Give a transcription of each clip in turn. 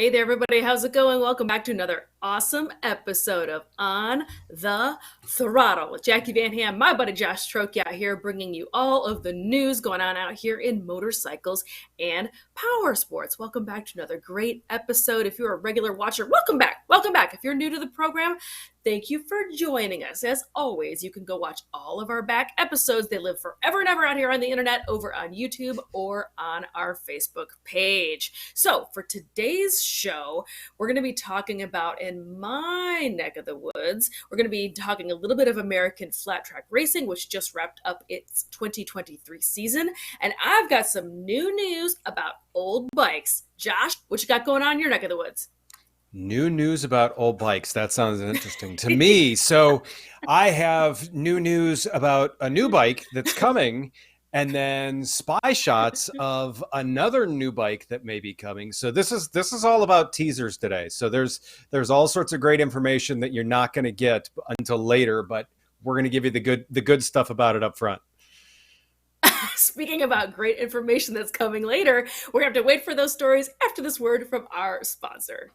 Hey there, everybody. How's it going? Welcome back to another awesome episode of On the Throttle with Jacqui Van Ham, my buddy Josh Trocchi out here bringing you all of the news going on out here in motorcycles and power sports. Welcome back to another great episode. If you're a regular watcher, welcome back. Welcome back. If you're new to the program, thank you for joining us. As always, you can go watch all of our back episodes. They live forever and ever out here on the internet over on YouTube or on our Facebook page. So for today's show, we're going to be talking about in my neck of the woods, we're going to be talking a little bit of American flat track racing, which just wrapped up its 2023 season. And I've got some new news about old bikes. Josh, what you got going on in your neck of the woods? New news about old bikes. That sounds interesting to me. So I have new news about a new bike that's coming and then spy shots of another new bike that may be coming. So this is all about teasers today. So there's all sorts of great information that you're not going to get until later, but we're going to give you the good stuff about it up front. Speaking about great information that's coming later, we're going to have to wait for those stories after this word from our sponsor.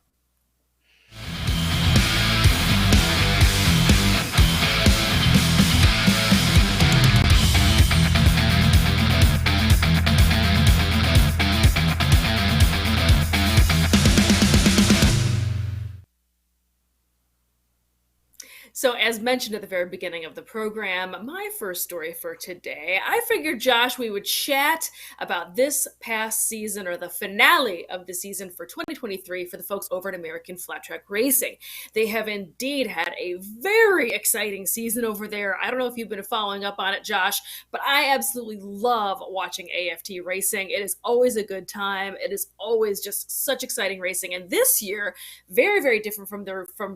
So as mentioned at the very beginning of the program, my first story for today, I figured, Josh, we would chat about this past season or the finale of the season for 2023 for the folks over at American Flat Track Racing. They have indeed had a very exciting season over there. I don't know if you've been following up on it, Josh, but I absolutely love watching AFT racing. It is always a good time. It is always just such exciting racing. And this year, very, very different from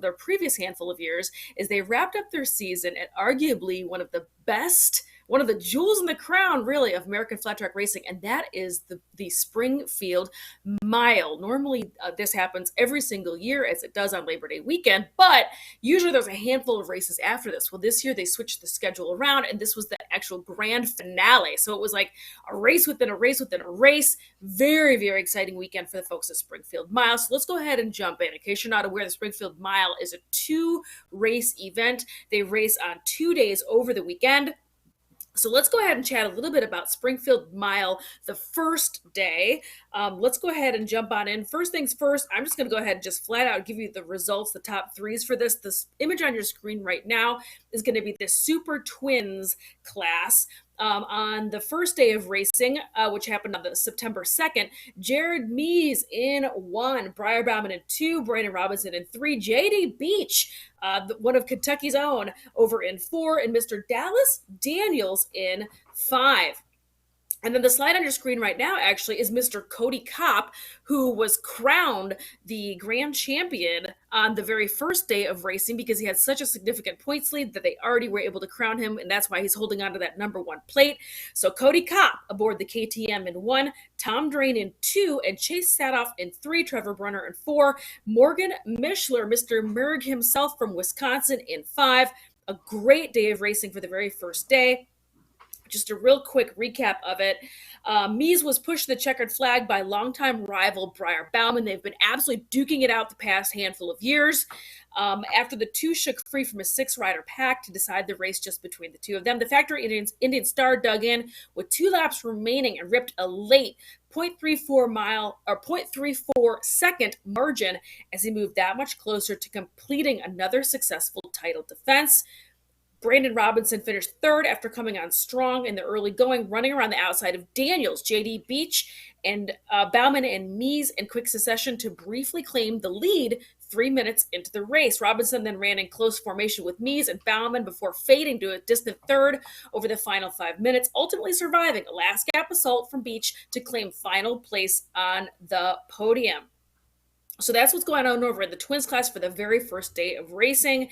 their previous handful of years, is they wrapped up their season at arguably one of the jewels in the crown, really, of American flat track racing, and that is the Springfield Mile. Normally, this happens every single year, as it does on Labor Day weekend, but usually there's a handful of races after this. Well, this year they switched the schedule around, and this was the actual grand finale. So it was like a race within a race within a race. Very, very exciting weekend for the folks at Springfield Mile. So let's go ahead and jump in. In case you're not aware, the Springfield Mile is a 2-race event. They race on 2 days over the weekend. So let's go ahead and chat a little bit about Springfield Mile the first day. Let's go ahead and jump on in. First things first, I'm just going to go ahead and just flat out give you the results, the top threes for this. This image on your screen right now is going to be the Super Twins class. On the first day of racing, which happened on the September 2nd, Jared Mees in 1, Briar Bauman in 2, Brandon Robinson in 3, J.D. Beach, one of Kentucky's own, over in 4, and Mr. Dallas Daniels in 5. And then the slide on your screen right now actually is Mr. Cody Kopp, who was crowned the grand champion on the very first day of racing because he had such a significant points lead that they already were able to crown him, and that's why he's holding on to that number 1 plate. So Cody Kopp aboard the KTM in 1, Tom Drain in 2, and Chase Sadoff in 3, Trevor Brunner in 4, Morgan Mischler, Mr. Merg himself from Wisconsin, in 5. A great day of racing for the very first day. Just a real quick recap of it. Mees was pushed the checkered flag by longtime rival Briar Bauman. They've been absolutely duking it out the past handful of years. After the two shook free from a 6-rider pack to decide the race just between the two of them, the factory Indian Star dug in with 2 laps remaining and ripped a late 0.34 second margin as he moved that much closer to completing another successful title defense. Brandon Robinson finished 3rd after coming on strong in the early going, running around the outside of Daniels, J.D. Beach, and Bauman and Mees in quick succession to briefly claim the lead 3 minutes into the race. Robinson then ran in close formation with Mees and Bauman before fading to a distant 3rd over the final 5 minutes, ultimately surviving a last gap assault from Beach to claim final place on the podium. So that's what's going on over in the Twins class for the very first day of racing.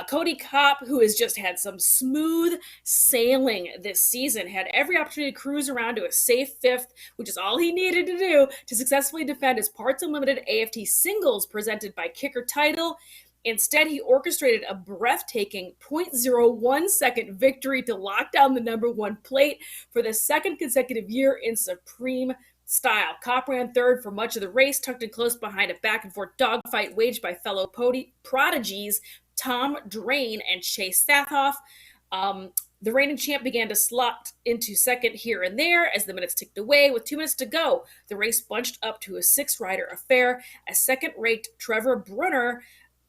Cody Kopp, who has just had some smooth sailing this season, had every opportunity to cruise around to a safe 5th, which is all he needed to do to successfully defend his Parts Unlimited AFT singles presented by Kicker title. Instead, he orchestrated a breathtaking 0.01 second victory to lock down the number 1 plate for the 2nd consecutive year in Supreme style. Kopp ran third for much of the race, tucked in close behind a back-and-forth dogfight waged by fellow prodigies Tom Drain and Chase Sathoff. The reigning champ began to slot into second here and there as the minutes ticked away. With 2 minutes to go, the race bunched up to a 6-rider affair as second-ranked Trevor Brunner,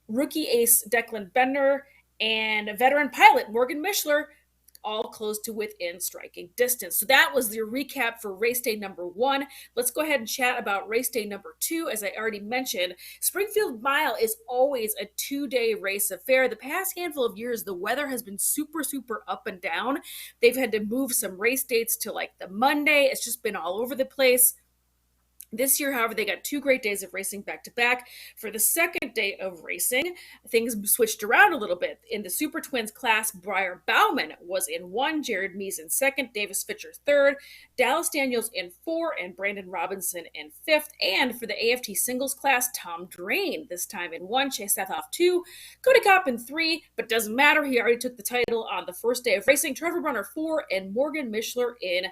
rookie ace Declan Bender, and veteran pilot Morgan Mishler all close to within striking distance. So that was the recap for race day number 1. Let's go ahead and chat about race day number 2. As I already mentioned, Springfield Mile is always a 2-day race affair. The past handful of years, the weather has been super up and down. They've had to move some race dates to like the Monday. It's just been all over the place. This year, however, they got 2 great days of racing back to back. For the second day of racing, things switched around a little bit. In the Super Twins class, Briar Bauman was in 1, Jared Mees in 2nd, Davis Fitcher 3rd, Dallas Daniels in 4, and Brandon Robinson in 5th. And for the AFT singles class, Tom Drain, this time in 1, Chase Sathoff 2, Cody Kopp in 3, but doesn't matter. He already took the title on the first day of racing. Trevor Brunner 4, and Morgan Mishler in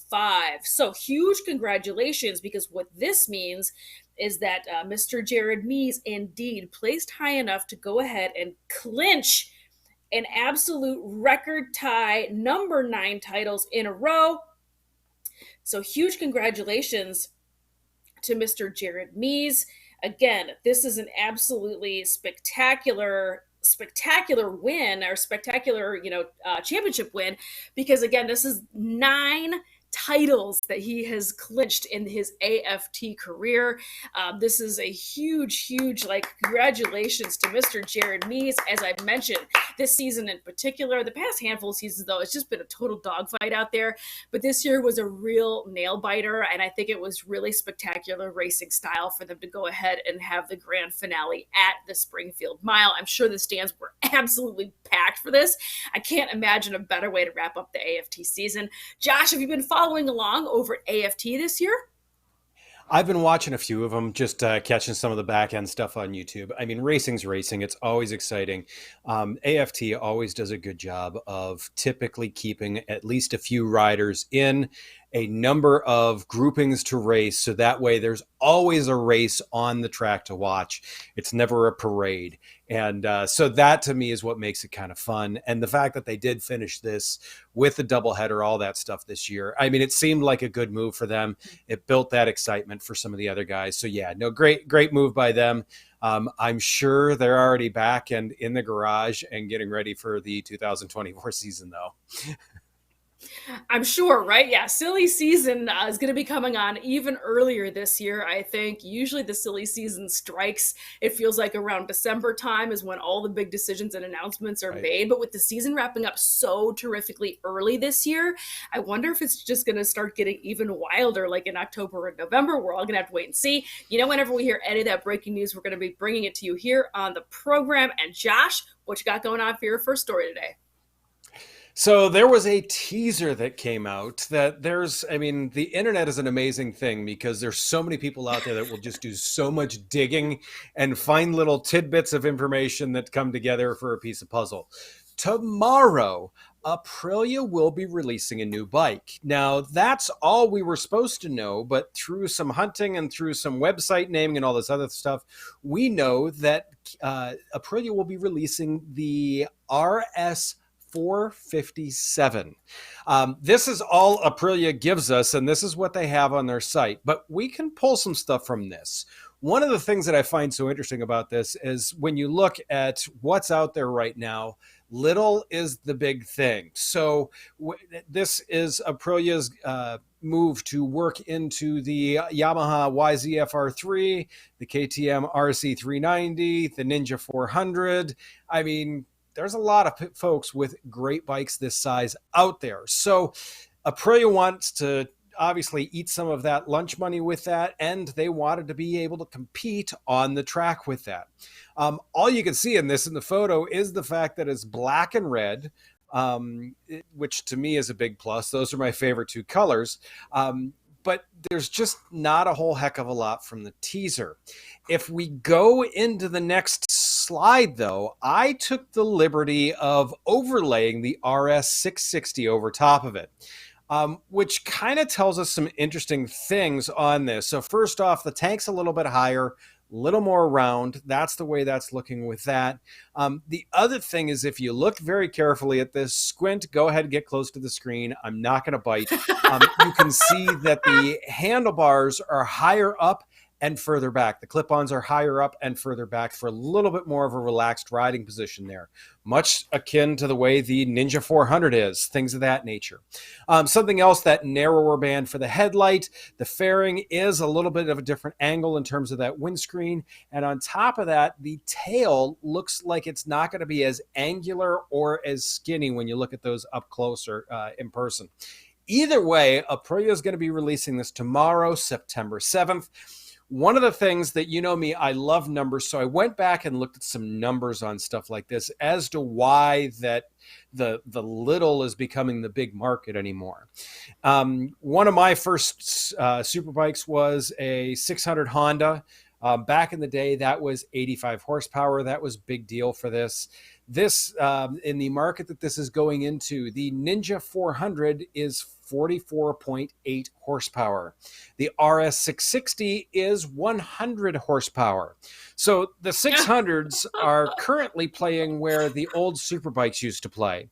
5. So huge congratulations, because what this means is that Mr. Jared Mees indeed placed high enough to go ahead and clinch an absolute record tie, number 9 titles in a row. So huge congratulations to Mr. Jared Mees. Again, this is an absolutely spectacular win, or spectacular, championship win, because again, this is 9 titles that he has clinched in his AFT career. This is a huge, congratulations to Mr. Jared Mees. As I mentioned, this season in particular, the past handful of seasons though, it's just been a total dogfight out there. But this year was a real nail biter, and I think it was really spectacular racing style for them to go ahead and have the grand finale at the Springfield Mile. I'm sure the stands were absolutely packed for this. I can't imagine a better way to wrap up the AFT season. Josh, have you been following along over at AFT this year? I've been watching a few of them, just catching some of the back end stuff on YouTube. I mean, racing's racing. It's always exciting. AFT always does a good job of typically keeping at least a few riders in a number of groupings to race. So that way there's always a race on the track to watch. It's never a parade. And so that to me is what makes it kind of fun. And the fact that they did finish this with a doubleheader, all that stuff this year. I mean, it seemed like a good move for them. It built that excitement for some of the other guys. So yeah, no, great move by them. I'm sure they're already back and in the garage and getting ready for the 2024 season though. I'm sure, right? Yeah, silly season is going to be coming on even earlier this year, I think. Usually the silly season strikes, it feels like around December time is when all the big decisions and announcements are made. But with the season wrapping up so terrifically early this year, I wonder if it's just going to start getting even wilder, like in October and November. We're all going to have to wait and see. Whenever we hear any of that breaking news, we're going to be bringing it to you here on the program. And Josh, what you got going on for your first story today? So there was a teaser that came out that the internet is an amazing thing because there's so many people out there that will just do so much digging and find little tidbits of information that come together for a piece of puzzle. Tomorrow, Aprilia will be releasing a new bike. Now, that's all we were supposed to know, but through some hunting and through some website naming and all this other stuff, we know that Aprilia will be releasing the RS 457. This is all Aprilia gives us, and this is what they have on their site, but we can pull some stuff from this. One of the things that I find so interesting about this is when you look at what's out there right now, little is the big thing. So this is Aprilia's move to work into the Yamaha YZF-R3, the KTM RC390, the Ninja 400. I mean, there's a lot of folks with great bikes this size out there. So Aprilia wants to obviously eat some of that lunch money with that, and they wanted to be able to compete on the track with that. All you can see in the photo is the fact that it's black and red, which to me is a big plus. Those are my favorite 2 colors. But there's just not a whole heck of a lot from the teaser. If we go into the next slide, though, I took the liberty of overlaying the RS 660 over top of it. which kind of tells us some interesting things on this. So first off, the tank's a little bit higher, little more round. That's the way that's looking with that. The other thing is, if you look very carefully at this, squint, go ahead and get close to the screen. I'm not going to bite. You can see that the handlebars are higher up and further back. The clip-ons are higher up and further back for a little bit more of a relaxed riding position there, much akin to the way the Ninja 400 is, things of that nature. Something else, that narrower band for the headlight. The fairing is a little bit of a different angle in terms of that windscreen. And on top of that, the tail looks like it's not going to be as angular or as skinny when you look at those up closer in person. Either way, Aprilia is going to be releasing this tomorrow, September 7th. One of the things that, you know me, I love numbers. So I went back and looked at some numbers on stuff like this as to why that the little is becoming the big market anymore. One of my first superbikes was a 600 Honda. Back in the day, that was 85 horsepower. That was a big deal for this. This, in the market that this is going into, the Ninja 400 is 44.8 horsepower. The RS 660 is 100 horsepower. So the 600s are currently playing where the old superbikes used to play.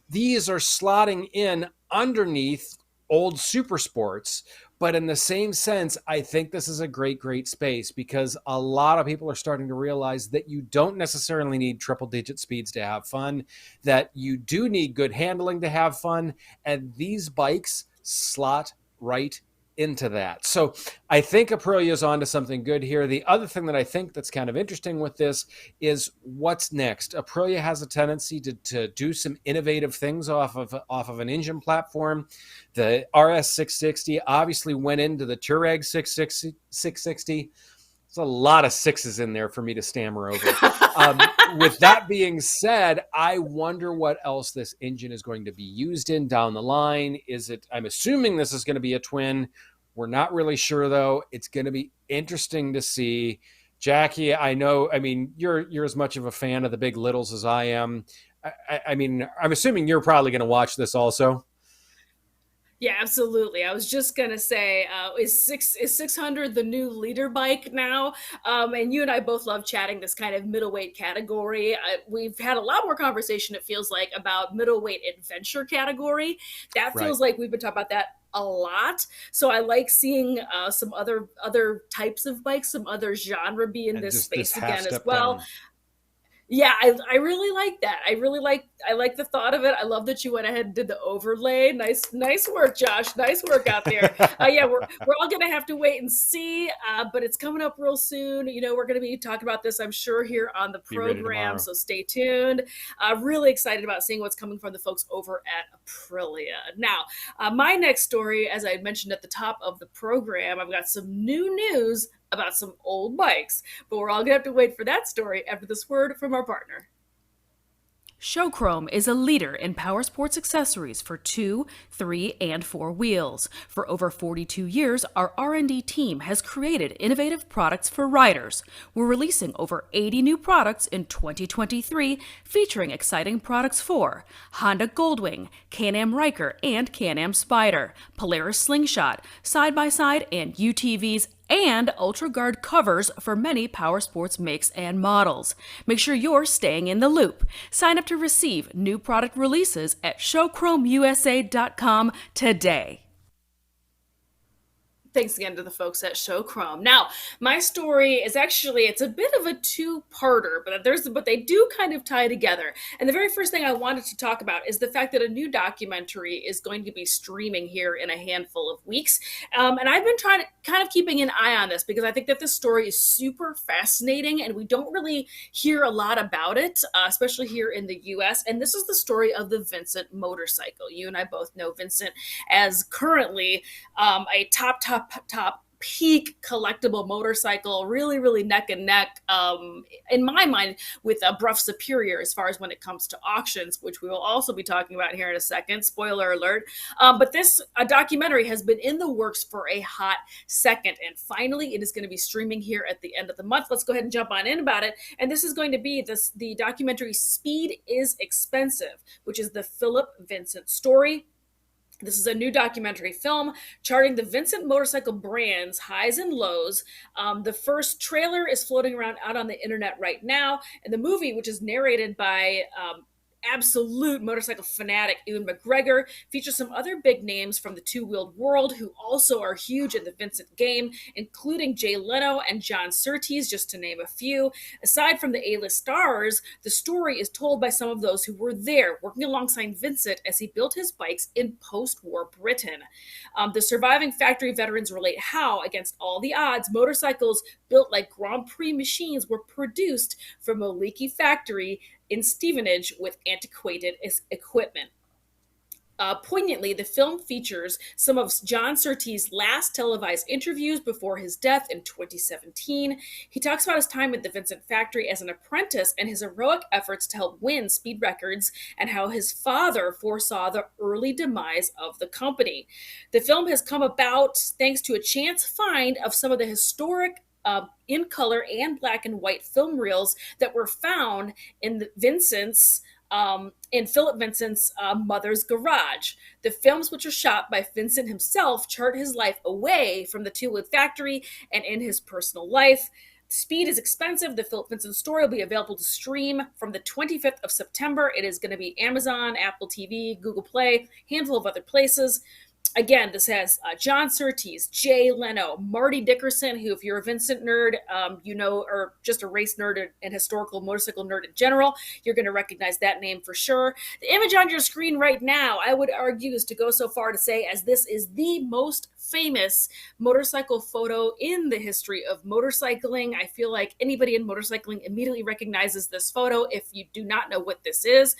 These are slotting in underneath old super sports. But in the same sense, I think this is a great space, because a lot of people are starting to realize that you don't necessarily need triple digit speeds to have fun, that you do need good handling to have fun. And these bikes slot right into that. So I think Aprilia is onto something good here. The other thing that I think that's kind of interesting with this is what's next. Aprilia has a tendency to do some innovative things off of an engine platform. The RS 660 obviously went into the Touareg 660. There's a lot of sixes in there for me to stammer over. With that being said, I wonder what else this engine is going to be used in down the line. I'm assuming this is going to be a twin. We're not really sure, though. It's going to be interesting to see. Jacqui, you're as much of a fan of the big littles as I am. I'm assuming you're probably going to watch this also. Yeah, absolutely. I was just gonna say, is 600 the new leader bike now? And you and I both love chatting this kind of middleweight category. We've had a lot more conversation, it feels like, about middleweight adventure category. That feels like we've been talking about that a lot. So I like seeing some other types of bikes, some other genre be in this space again as well. Down. Yeah, I really like that. I like the thought of it. I love that you went ahead and did the overlay. Nice work, Josh. Nice work out there. Yeah, we're all gonna have to wait and see, but it's coming up real soon. You know, we're gonna be talking about this, I'm sure, here on the program. So stay tuned. Really excited about seeing what's coming from the folks over at Aprilia. Now, my next story, as I mentioned at the top of the program, I've got some new news about some old bikes, but we're all gonna have to wait for that story after this word from our partner. ShowChrome is a leader in power sports accessories for 2, 3, and 4 wheels. For over 42 years, our R&D team has created innovative products for riders. We're releasing over 80 new products in 2023, featuring exciting products for Honda Goldwing, Can-Am Ryker and Can-Am Spider, Polaris Slingshot, side-by-side and UTVs, and UltraGuard covers for many power sports makes and models. Make sure you're staying in the loop. Sign up to receive new product releases at showchromeusa.com today. Thanks again to the folks at ShowChrome. Now, my story is actually, it's a bit of a two-parter, but they do kind of tie together. And the very first thing I wanted to talk about is the fact that a new documentary is going to be streaming here in a handful of weeks. And I've been kind of keeping an eye on this, because I think that this story is super fascinating and we don't really hear a lot about it, especially here in the US. And this is the story of the Vincent motorcycle. You and I both know Vincent as currently a top peak collectible motorcycle, really neck and neck, in my mind, with a Bruff Superior as far as when it comes to auctions, which we will also be talking about here in a second. Spoiler alert. But this documentary has been in the works for a hot second, and finally it is going to be streaming here at the end of the month. Let's go ahead and jump on in about it. And this is going to be the documentary Speed is Expensive, which is the Philip Vincent story. This is a new documentary film charting the Vincent motorcycle brand's highs and lows. The first trailer is floating around out on the internet right now, and the movie, which is narrated by absolute motorcycle fanatic Ewan McGregor, features some other big names from the two-wheeled world who also are huge in the Vincent game, including Jay Leno and John Surtees, just to name a few. Aside from the A-list stars, the story is told by some of those who were there, working alongside Vincent as he built his bikes in post-war Britain. The surviving factory veterans relate how, against all the odds, motorcycles built like Grand Prix machines were produced from a leaky factory in Stevenage with antiquated equipment. Poignantly, the film features some of John Surtees' last televised interviews before his death in 2017. He talks about his time at the Vincent factory as an apprentice and his heroic efforts to help win speed records, and how his father foresaw the early demise of the company. The film has come about thanks to a chance find of some of the historic in color and black and white film reels that were found in Philip Vincent's mother's garage. The films, which are shot by Vincent himself, chart his life away from the two-wheeled factory and in his personal life. Speed is expensive. The Philip Vincent story will be available to stream from the 25th of September. It is going to be Amazon, Apple TV, Google Play, handful of other places. Again, this has John Surtees, Jay Leno, Marty Dickerson, who, if you're a Vincent nerd, or just a race nerd and historical motorcycle nerd in general, you're going to recognize that name for sure. The image on your screen right now, I would argue, is to go so far to say, as this is the most famous motorcycle photo in the history of motorcycling. I feel like anybody in motorcycling immediately recognizes this photo if you do not know what this is.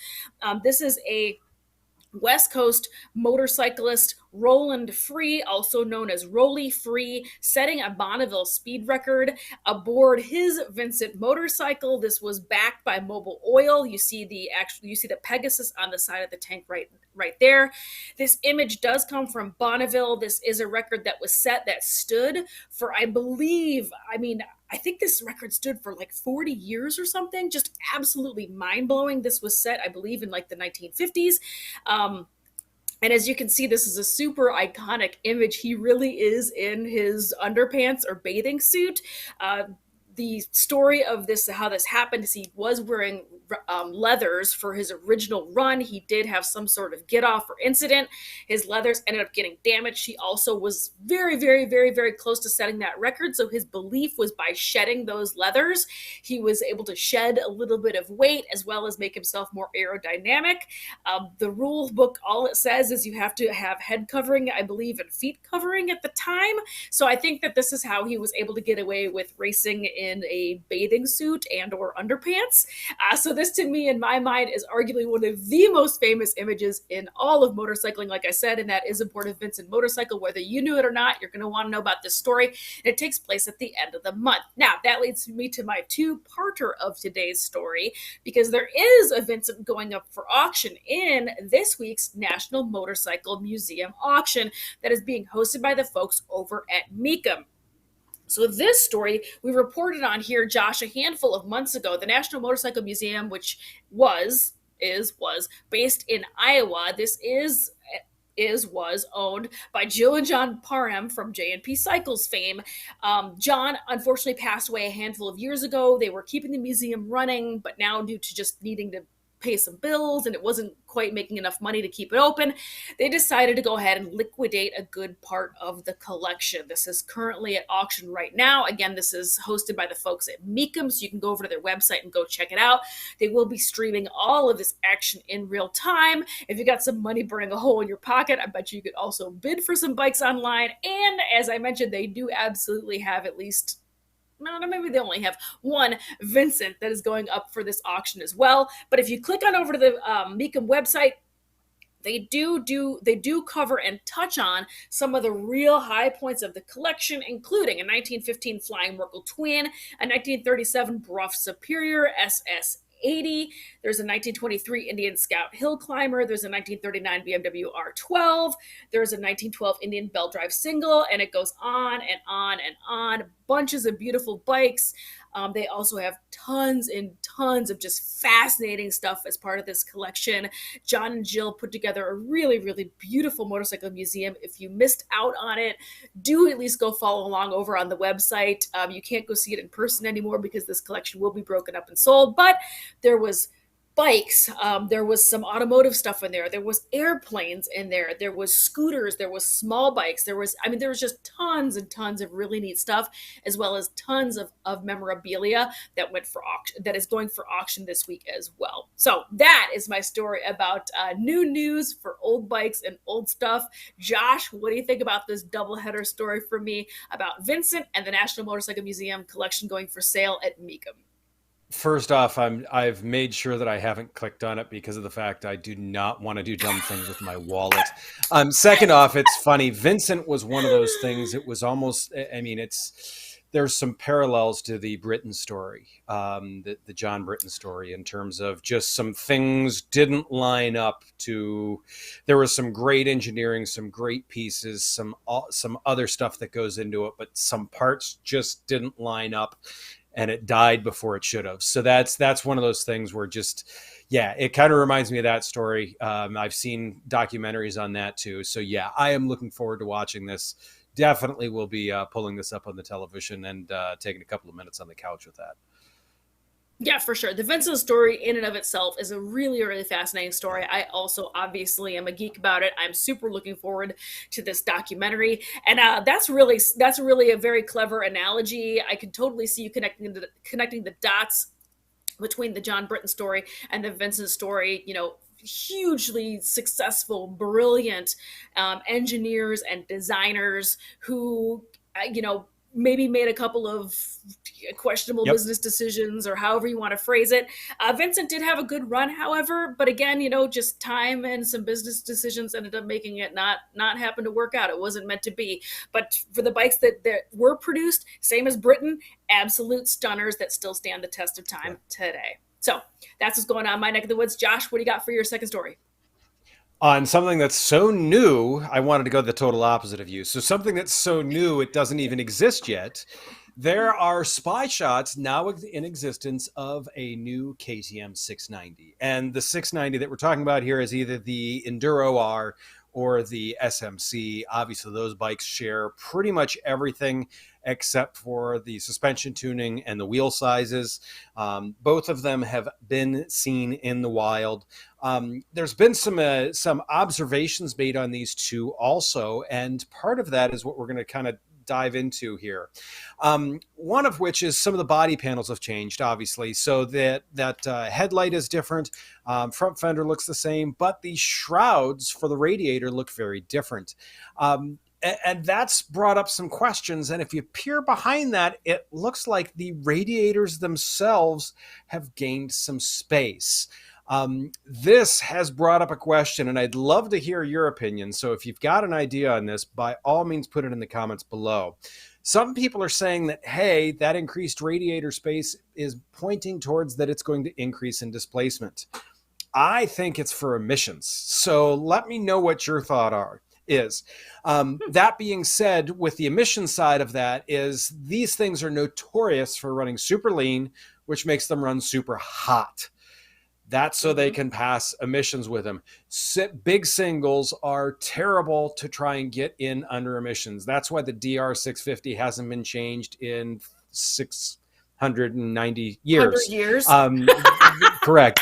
This is a West Coast motorcyclist Roland Free, also known as Rolly Free, setting a Bonneville speed record aboard his Vincent motorcycle. This was backed by Mobil Oil. You see the Pegasus on the side of the tank right there. This image does come from Bonneville. This is a record that was set that stood for, I think this record stood for like 40 years or something. Just absolutely mind-blowing. This was set, I believe, in like the 1950s. And as you can see, this is a super iconic image. He really is in his underpants or bathing suit. The story of this, how this happened, is he was wearing leathers for his original run. He did have some sort of get off or incident. His leathers ended up getting damaged. He also was very, very, very, very close to setting that record. So his belief was by shedding those leathers, he was able to shed a little bit of weight as well as make himself more aerodynamic. The rule book, all it says is you have to have head covering, I believe, and feet covering at the time. So I think that this is how he was able to get away with racing in a bathing suit and or underpants. So this, to me, in my mind, is arguably one of the most famous images in all of motorcycling, like I said, and that is aboard a Vincent motorcycle. Whether you knew it or not, you're going to want to know about this story. And it takes place at the end of the month. Now, that leads me to my two-parter of today's story, because there is a Vincent going up for auction in this week's National Motorcycle Museum auction that is being hosted by the folks over at Mecum. So this story we reported on here, Josh, a handful of months ago. The National Motorcycle Museum, which was based in Iowa. This was owned by Jill and John Parham from J&P Cycles fame. John unfortunately passed away a handful of years ago. They were keeping the museum running, but now due to just needing to pay some bills and it wasn't quite making enough money to keep it open, they decided to go ahead and liquidate a good part of the collection. This is currently at auction right now. Again, this is hosted by the folks at Mecum, so you can go over to their website and go check it out. They will be streaming all of this action in real time. If you got some money burning a hole in your pocket, I bet you could also bid for some bikes online. And as I mentioned, they do absolutely have at least, maybe they only have one Vincent that is going up for this auction as well. But if you click on over to the Mecum website, they do cover and touch on some of the real high points of the collection, including a 1915 Flying Merkle Twin, a 1937 Brough Superior SS 80. There's a 1923 Indian Scout Hill Climber. There's a 1939 BMW R12. There's a 1912 Indian Bell Drive Single, and it goes on and on and on. Bunches of beautiful bikes. They also have tons and tons of just fascinating stuff as part of this collection. John and Jill put together a really, really beautiful motorcycle museum. If you missed out on it, do at least go follow along over on the website. You can't go see it in person anymore because this collection will be broken up and sold, but there was bikes, there was some automotive stuff in there, there was airplanes in there, there was scooters, there was small bikes, there was just tons and tons of really neat stuff, as well as tons of memorabilia that went for auction, that is going for auction this week as well. So that is my story about new news for old bikes and old stuff. Josh, what do you think about this doubleheader story for me about Vincent and the National Motorcycle Museum collection going for sale at Mecum? First off, I've made sure that I haven't clicked on it because of the fact I do not want to do dumb things with my wallet. Second off, it's funny. Vincent was one of those things. It was almost, I mean, there's some parallels to the Britton story, the John Britton story, in terms of just some things didn't line up to, there was some great engineering, some great pieces, some other stuff that goes into it, but some parts just didn't line up. And it died before it should have. So that's one of those things where just, yeah, it kind of reminds me of that story. I've seen documentaries on that too. So yeah, I am looking forward to watching this. Definitely will be pulling this up on the television and taking a couple of minutes on the couch with that. Yeah, for sure. The Vincent story in and of itself is a really, really fascinating story. I also obviously am a geek about it. I'm super looking forward to this documentary. And that's really a very clever analogy. I can totally see you connecting the dots between the John Britton story and the Vincent story. You know, hugely successful, brilliant engineers and designers who, maybe made a couple of questionable business decisions, or however you want to phrase it. Vincent did have a good run, however, but again, just time and some business decisions ended up making it not happen to work out. It wasn't meant to be. But for the bikes that were produced, same as Britain, absolute stunners that still stand the test of time today. So that's what's going on in my neck of the woods. Josh, what do you got for your second story? On something that's so new, I wanted to go the total opposite of you. So something that's so new, it doesn't even exist yet. There are spy shots now in existence of a new KTM 690. And the 690 that we're talking about here is either the Enduro R or the SMC. Obviously, those bikes share pretty much everything except for the suspension tuning and the wheel sizes. Both of them have been seen in the wild. There's been some observations made on these two also, and part of that is what we're going to kind of dive into here. One of which is some of the body panels have changed, obviously. So that headlight is different. Front fender looks the same, but the shrouds for the radiator look very different. And that's brought up some questions. And if you peer behind that, it looks like the radiators themselves have gained some space. This has brought up a question, and I'd love to hear your opinion. So if you've got an idea on this, by all means, put it in the comments below. Some people are saying that, hey, that increased radiator space is pointing towards that it's going to increase in displacement. I think it's for emissions. So let me know what your thought is. That being said, with the emission side of that is these things are notorious for running super lean, which makes them run super hot. That's so they can pass emissions with them. Big singles are terrible to try and get in under emissions. That's why the DR650 hasn't been changed in 690 years. 100 years. Correct.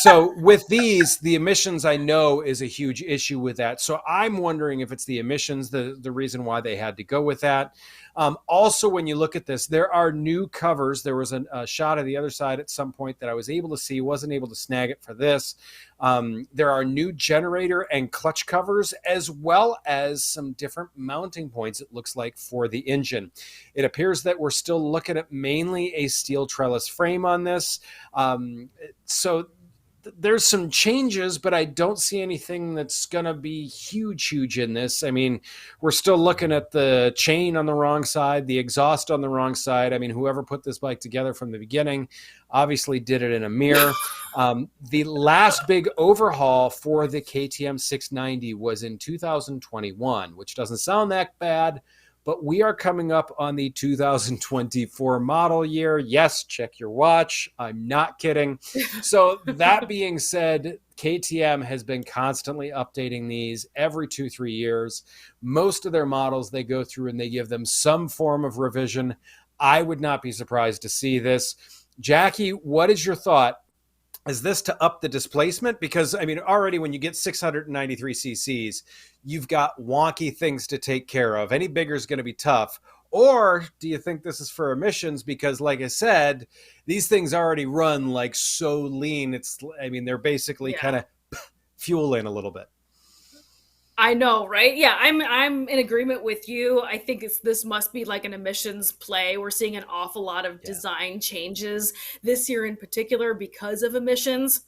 So with these, the emissions I know is a huge issue with that. So I'm wondering if it's the emissions, the reason why they had to go with that. Also, when you look at this, there are new covers. There was a shot of the other side at some point that I was able to see, wasn't able to snag it for this. There are new generator and clutch covers, as well as some different mounting points, it looks like, for the engine. It appears that we're still looking at mainly a steel trellis frame on this. So there's some changes, but I don't see anything that's going to be huge in this. I mean, we're still looking at the chain on the wrong side, the exhaust on the wrong side. I mean, whoever put this bike together from the beginning obviously did it in a mirror. The last big overhaul for the KTM 690 was in 2021, which doesn't sound that bad, but we are coming up on the 2024 model year. Yes, check your watch. I'm not kidding. So that being said, KTM has been constantly updating these every 2-3 years. Most of their models, they go through and they give them some form of revision. I would not be surprised to see this. Jacqui, what is your thought? Is this to up the displacement? Because, I mean, already when you get 693 cc's, you've got wonky things to take care of. Any bigger is going to be tough. Or do you think this is for emissions? Because, like I said, these things already run like so lean. They're basically kind of fueling a little bit. I know, right? Yeah, I'm in agreement with you. I think this must be like an emissions play. We're seeing an awful lot of design changes this year in particular because of emissions.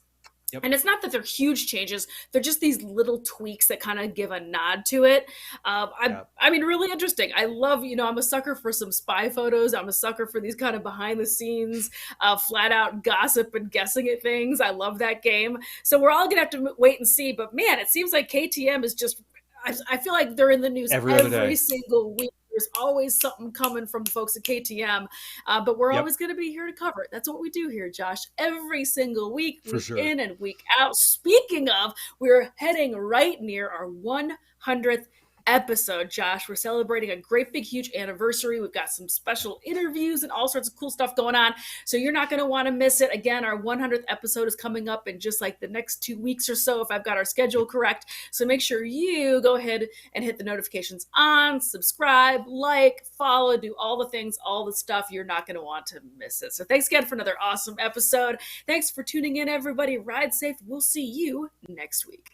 Yep. And it's not that they're huge changes. They're just these little tweaks that kind of give a nod to it. I mean, really interesting. I love, I'm a sucker for some spy photos. I'm a sucker for these kind of behind the scenes, flat out gossip and guessing at things. I love that game. So we're all going to have to wait and see. But man, it seems like KTM is just, I feel like they're in the news every single week. There's always something coming from the folks at KTM, but we're always going to be here to cover it. That's what we do here, Josh. Every single week, week in and week out. Speaking of, we're heading right near our 100th episode, Josh. We're celebrating a great big huge anniversary. We've got some special interviews and all sorts of cool stuff going on, so you're not going to want to miss it. Again, our 100th episode is coming up in just like the next 2 weeks or so, if I've got our schedule correct. So make sure you go ahead and hit the notifications on, subscribe, like, follow, do all the things, all the stuff. You're not going to want to miss it. So thanks again for another awesome episode. Thanks for tuning in, everybody. Ride safe. We'll see you next week.